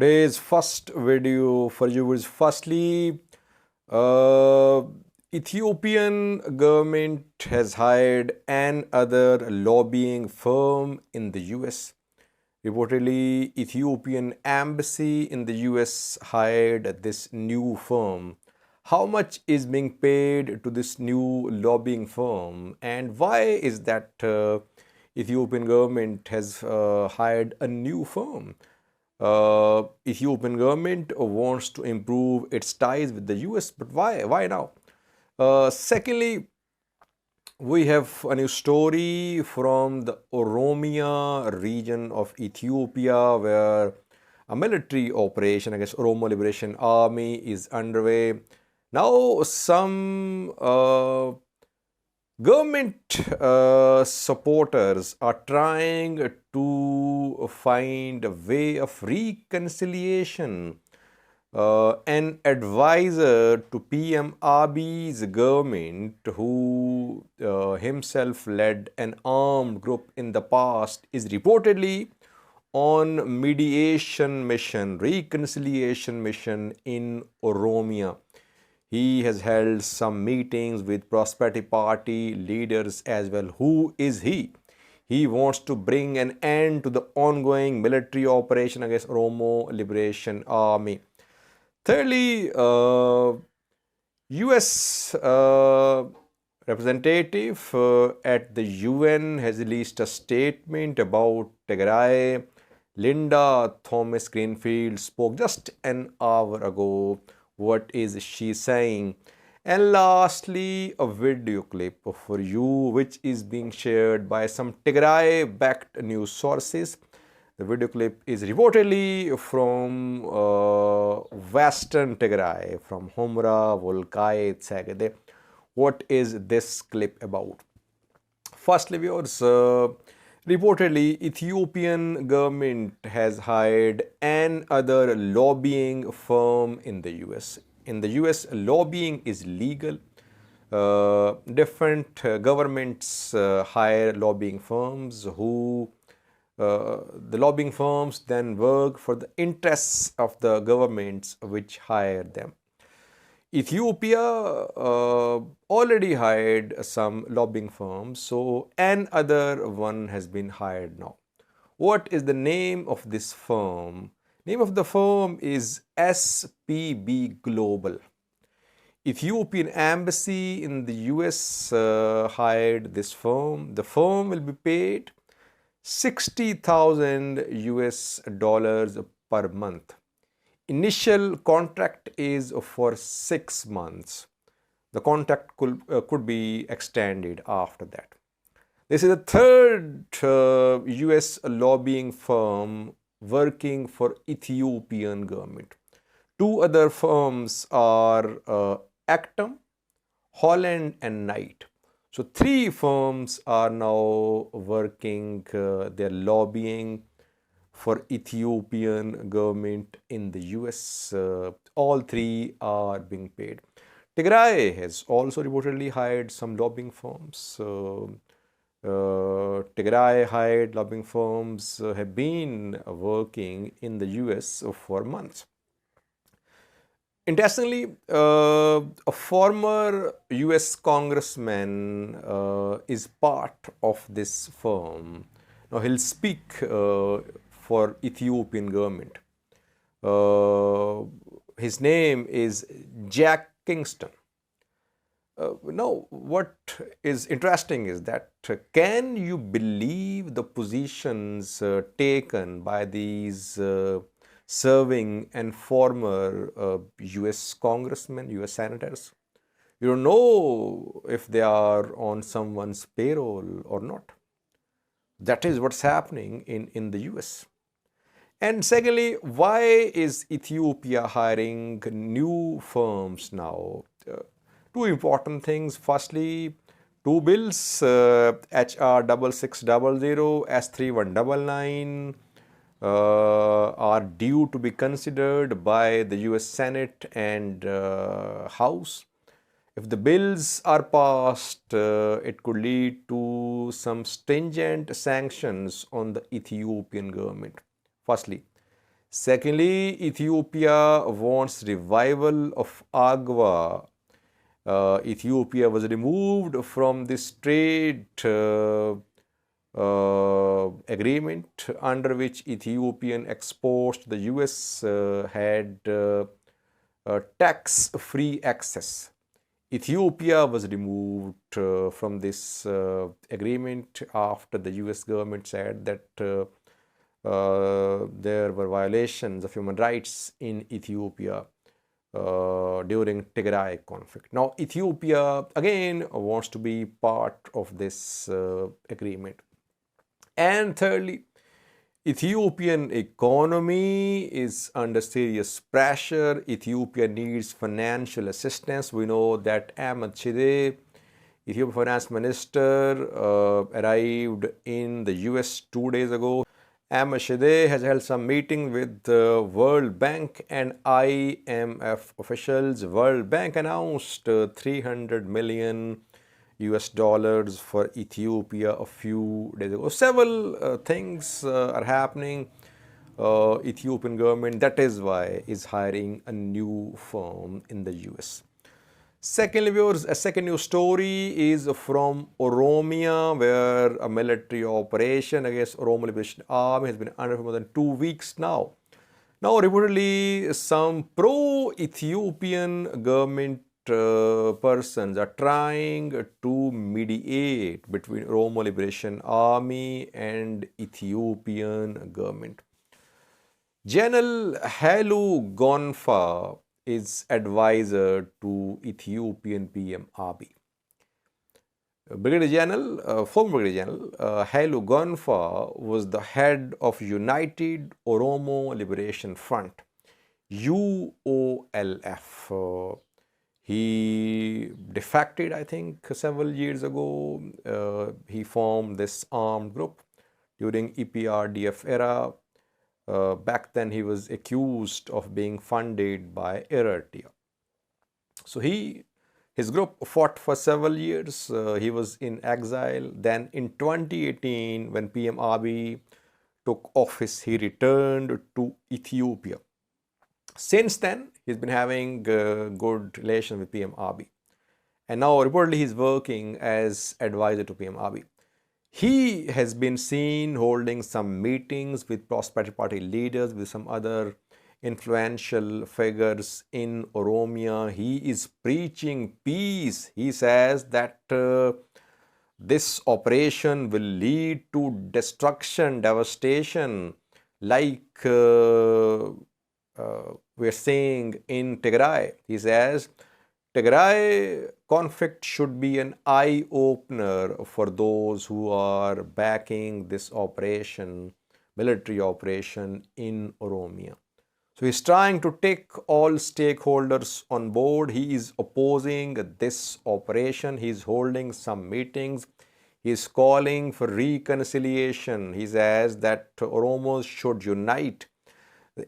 Today's first video for you is firstly, uh, Ethiopian government has hired another lobbying firm in the US. Reportedly, Ethiopian embassy in the US hired this new firm. How much is being paid to this new lobbying firm, and why is that Ethiopian government has hired a new firm? Ethiopian government wants to improve its ties with the US, but why? Why now? Secondly, we have a new story from the Oromia region of Ethiopia, where a military operation, I guess Oromo Liberation Army, is underway. Now, some government supporters are trying to find a way of reconciliation. An advisor to PM Abiy's government, who himself led an armed group in the past, is reportedly on mediation mission, reconciliation mission in Oromia. He has held some meetings with Prosperity Party leaders as well. Who is he? He wants to bring an end to the ongoing military operation against Oromo Liberation Army. Thirdly, US representative at the UN has released a statement about Tigray. Linda Thomas Greenfield spoke just an hour ago. What is she saying? And lastly, a video clip for you, which is being shared by some Tigray-backed news sources. The video clip is reportedly from Western Tigray, from Humra, Volkai, Tsagede. What is this clip about? Firstly, viewers, reportedly, Ethiopian government has hired another lobbying firm in the US. In the US, lobbying is legal. Different governments hire lobbying firms who the lobbying firms then work for the interests of the governments which hire them. Ethiopia already hired some lobbying firms, so another one has been hired now. What is the name of this firm? Name of the firm is SPB Global. Ethiopian embassy in the US hired this firm. The firm will be paid 60,000 US dollars per month. Initial contract is for 6 months. The contract could be extended after that. This is the third US lobbying firm working for Ethiopian government. Two other firms are Actum, Holland and Knight. So 3 firms are now working their lobbying for Ethiopian government in the US. All 3 are being paid. Tigray has also reportedly hired some lobbying firms. Tigray hired lobbying firms have been working in the US for months. Interestingly, a former US congressman is part of this firm. Now he'll speak for Ethiopian government. His name is Jack Kingston. Now, what is interesting is that can you believe the positions taken by these serving and former US congressmen, US senators? You don't know if they are on someone's payroll or not. That is what's happening in the US. And secondly, why is Ethiopia hiring new firms now? Two important things. Firstly, 2 bills, HR 6600, S3199, are due to be considered by the US Senate and House. If the bills are passed, it could lead to some stringent sanctions on the Ethiopian government. Firstly. Secondly, Ethiopia wants revival of AGWA. Ethiopia was removed from this trade agreement under which Ethiopian exports to the US had tax-free access. Ethiopia was removed from this agreement after the US government said that there were violations of human rights in Ethiopia during Tigray conflict. Now, Ethiopia again wants to be part of this agreement. And thirdly, Ethiopian economy is under serious pressure. Ethiopia needs financial assistance. We know that Ahmed Shide, Ethiopian finance minister, arrived in the US 2 days ago. Ahmed Shide has held some meeting with the World Bank and IMF officials. World Bank announced 300 million US dollars for Ethiopia a few days ago. Several things are happening. Ethiopian government, that is why, is hiring a new firm in the US. Secondly, viewers, a second news story is from Oromia, where a military operation against Oromo Liberation Army has been under for more than 2 weeks now. Now, reportedly, some pro-Ethiopian government persons are trying to mediate between Oromo Liberation Army and Ethiopian government. General Haile Gonfa is advisor to Ethiopian PM Abiy. Brigadier General, former Brigadier General Haile Gonfa was the head of United Oromo Liberation Front, UOLF. He defected, I think, several years ago. He formed this armed group during EPRDF era. Back then, he was accused of being funded by Eritrea. So his group fought for several years. He was in exile. Then in 2018, when PM Abiy took office, he returned to Ethiopia. Since then, he's been having good relations with PM Abiy. And now reportedly he's working as advisor to PM Abiy. He has been seen holding some meetings with Prosperity Party leaders, with some other influential figures in Oromia. He is preaching peace. He says that this operation will lead to destruction, devastation, like we're seeing in Tigray. He says Tigray conflict should be an eye-opener for those who are backing this operation, military operation in Oromia. So he's trying to take all stakeholders on board. He is opposing this operation. He's holding some meetings. He's calling for reconciliation. He says that Oromos should unite.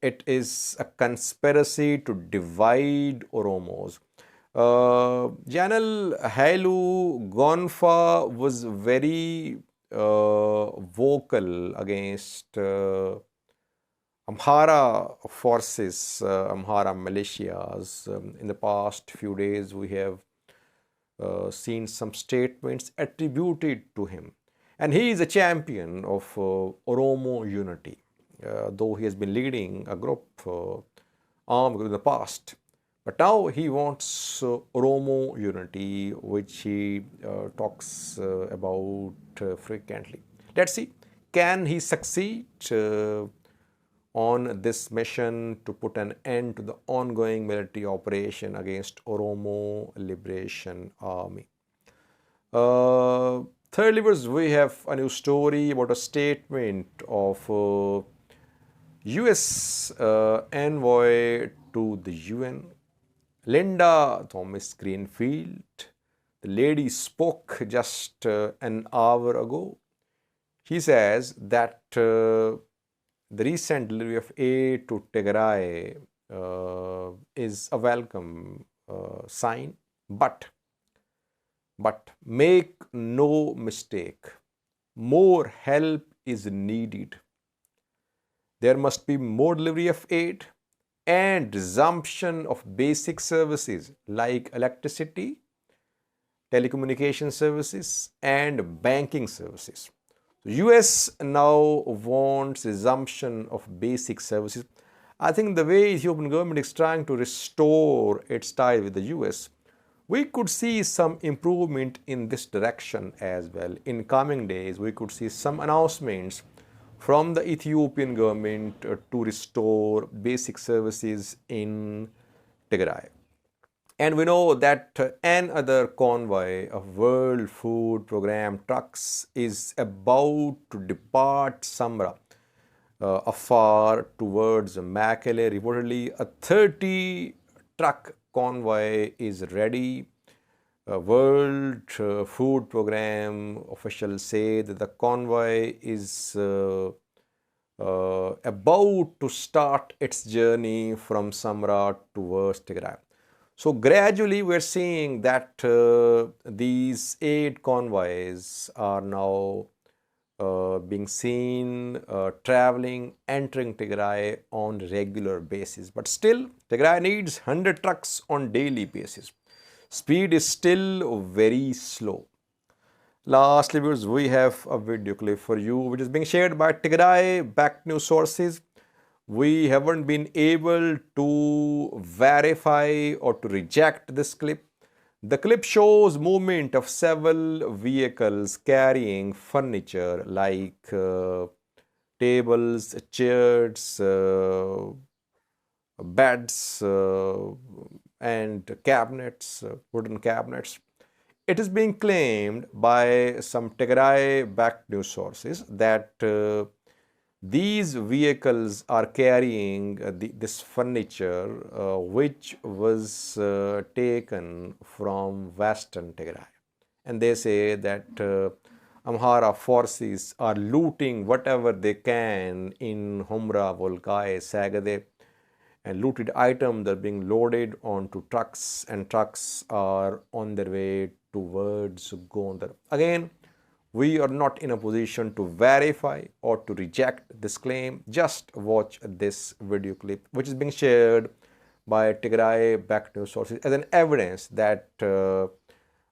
It is a conspiracy to divide Oromos. General Haile Gonfa was very vocal against Amhara forces, Amhara militias. In the past few days, we have seen some statements attributed to him. And he is a champion of Oromo unity, though he has been leading a group, armed group in the past. But now he wants Oromo unity, which he talks about frequently. Let's see, can he succeed on this mission to put an end to the ongoing military operation against Oromo Liberation Army? Thirdly, we have a new story about a statement of US envoy to the UN, Linda Thomas Greenfield. The lady spoke just an hour ago. She says that the recent delivery of aid to Tigray is a welcome sign, but make no mistake, more help is needed. There must be more delivery of aid and resumption of basic services like electricity, telecommunication services, and banking services. US now wants resumption of basic services. I think the way Ethiopian government is trying to restore its tie with the US, we could see some improvement in this direction as well. In coming days, we could see some announcements from the Ethiopian government to restore basic services in Tigray. And we know that another convoy of World Food Program trucks is about to depart Samra afar towards Mekelle. Reportedly, a 30 truck convoy is ready. World Food Program officials say that the convoy is about to start its journey from Samra towards Tigray. So gradually we're seeing that these aid convoys are now being seen traveling, entering Tigray on regular basis. But still, Tigray needs 100 trucks on daily basis. Speed is still very slow. Lastly, viewers, we have a video clip for you which is being shared by Tigray-backed news sources. We haven't been able to verify or to reject this clip. The clip shows movement of several vehicles carrying furniture like tables, chairs, beds, and cabinets, wooden cabinets. It is being claimed by some Tigray-backed news sources that these vehicles are carrying this furniture which was taken from Western Tigray. And they say that Amhara forces are looting whatever they can in Humra, Volkai, Sagade, and looted items are being loaded onto trucks, and trucks are on their way towards Gondar. Again, we are not in a position to verify or to reject this claim. Just watch this video clip which is being shared by Tigray-backed news sources as an evidence that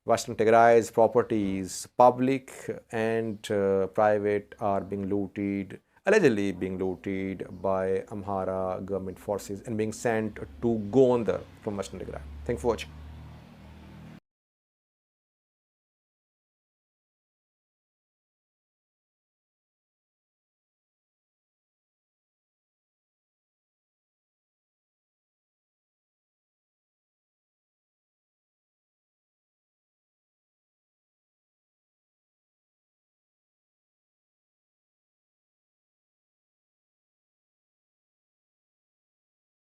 Western Tigray's properties, public and private, are being looted, allegedly being looted by Amhara government forces and being sent to Gondar from Western Tigray. Thanks for watching.